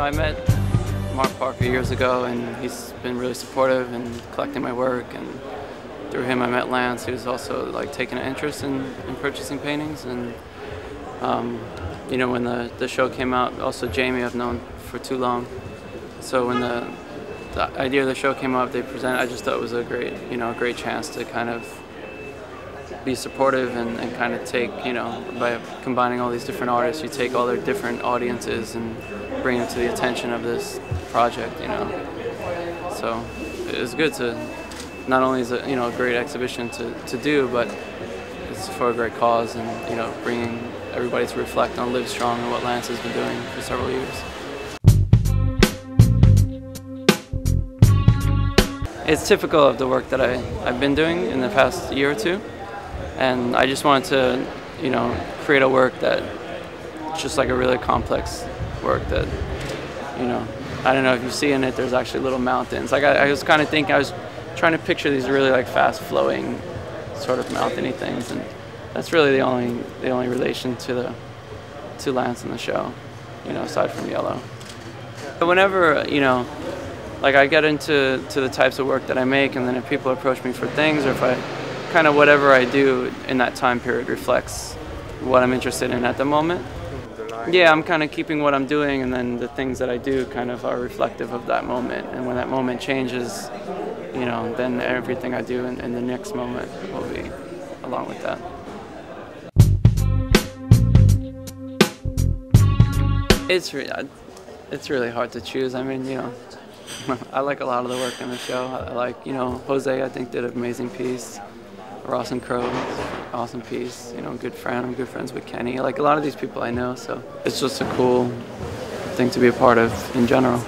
I met Mark Parker years ago, and he's been really supportive in collecting my work, and through him I met Lance, who's also like taking an interest in purchasing paintings. And you know, when the show came out, also Jamie I've known for too long, so when the idea of the show came up, they presented, I just thought it was a great, you know, a great chance to kind of be supportive and kind of take, you know, by combining all these different artists, you take all their different audiences and bring them to the attention of this project, you know. So it was good to, not only is it, you know, a great exhibition to do, but it's for a great cause, and, you know, bringing everybody to reflect on Live Strong and what Lance has been doing for several years. It's typical of the work that I've been doing in the past year or two, and I just wanted to, you know, create a work that just like a really complex work that, you know, I don't know if you see in it, there's actually little mountains. Like I was kind of thinking, I was trying to picture these really like fast flowing sort of mountainy things, and that's really the only relation to Lance in the show, you know, aside from yellow. But whenever, you know, like I get into the types of work that I make, and then if people approach me for things, or if I kind of whatever I do in that time period reflects what I'm interested in at the moment. Yeah, I'm kind of keeping what I'm doing, and then the things that I do kind of are reflective of that moment. And when that moment changes, you know, then everything I do in the next moment will be along with that. It's really hard to choose. I mean, you know, I like a lot of the work in the show. I like, you know, Jose, I think, did an amazing piece. Ross and Crow, awesome piece. You know, good friend. I'm good friends with Kenny. Like a lot of these people I know, so it's just a cool thing to be a part of in general.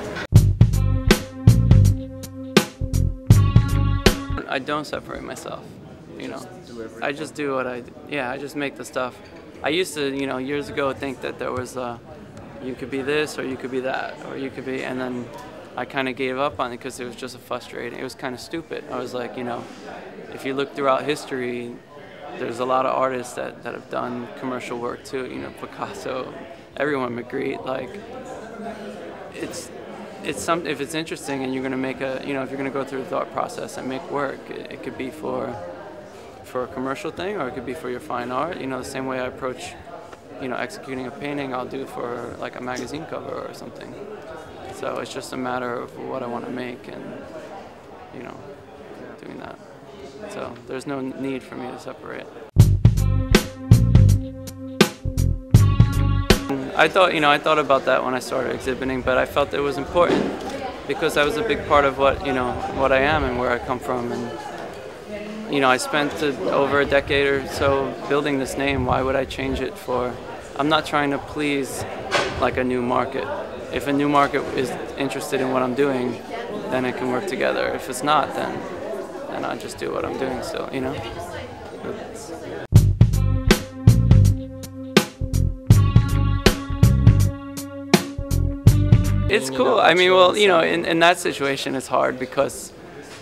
I don't separate myself, you know. I just do what I do. Yeah, I just make the stuff. I used to, you know, years ago think that there was you could be this or you could be that, or you could be, and then I kind of gave up on it because it was just frustrating. It was kind of stupid. I was like, you know, if you look throughout history, there's a lot of artists that have done commercial work too. You know, Picasso, everyone, Magritte. Like, it's if it's interesting and you're gonna make a, you know, if you're gonna go through the thought process and make work, it could be for a commercial thing, or it could be for your fine art. You know, the same way I approach, you know, executing a painting, I'll do for like a magazine cover or something. So it's just a matter of what I want to make, and, you know, doing that. So there's no need for me to separate. I thought about that when I started exhibiting, but I felt it was important because that was a big part of what, you know, what I am and where I come from. And, you know, I spent over a decade or so building this name. Why would I change it for? I'm not trying to please like a new market. If a new market is interested in what I'm doing, then it can work together. If it's not, then I just do what I'm doing still, you know? It's cool. I mean, well, you know, in that situation it's hard because,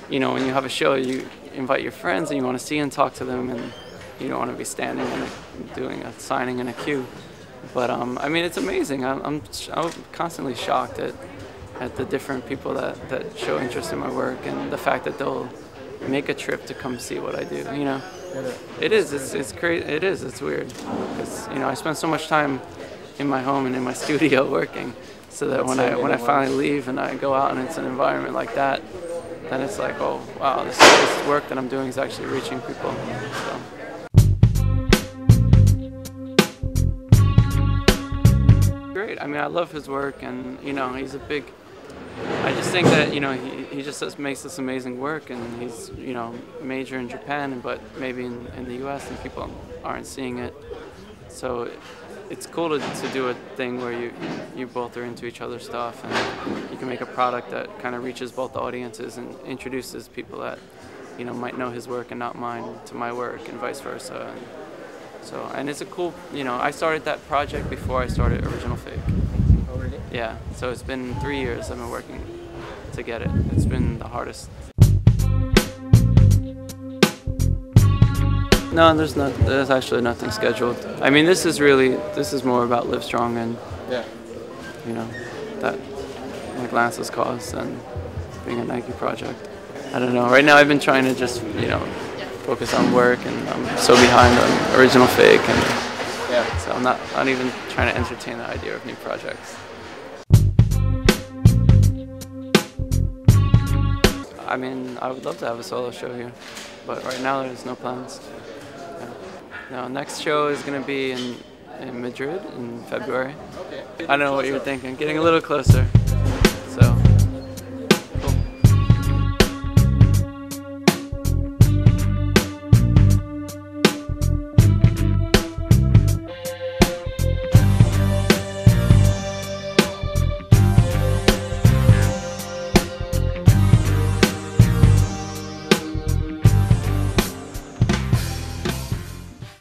you know, when you have a show, you invite your friends and you want to see and talk to them, and you don't want to be standing and doing a signing in a queue. But I mean, it's amazing. I'm constantly shocked at the different people that show interest in my work, and the fact that they'll make a trip to come see what I do. You know, it is. It's crazy. It is. It's weird because, you know, I spend so much time in my home and in my studio working, so that when I finally leave and I go out and it's an environment like that, then it's like, oh wow, this work that I'm doing is actually reaching people. So. Great. I mean, I love his work, and, you know, he's a big. I just think that, you know, he just makes this amazing work, and he's, you know, major in Japan, but maybe in the U.S. and people aren't seeing it. So it's cool to do a thing where you both are into each other's stuff, and you can make a product that kind of reaches both audiences and introduces people that, you know, might know his work and not mine to my work, and vice versa. So, and it's a cool, you know, I started that project before I started Original Fake. Oh, really? Yeah, so it's been 3 years I've been working to get it. It's been the hardest. No, there's actually nothing scheduled. I mean, this is more about Live Strong and, yeah, you know, that. like Lance's Kaws than being a Nike project. I don't know. Right now I've been trying to just, focus on work, and I'm so behind on original fake, and so I'm not even trying to entertain the idea of new projects. I mean, I would love to have a solo show here, but right now there's no plans. Yeah. No, next show is going to be in Madrid in February. I don't know what you're thinking. Getting a little closer.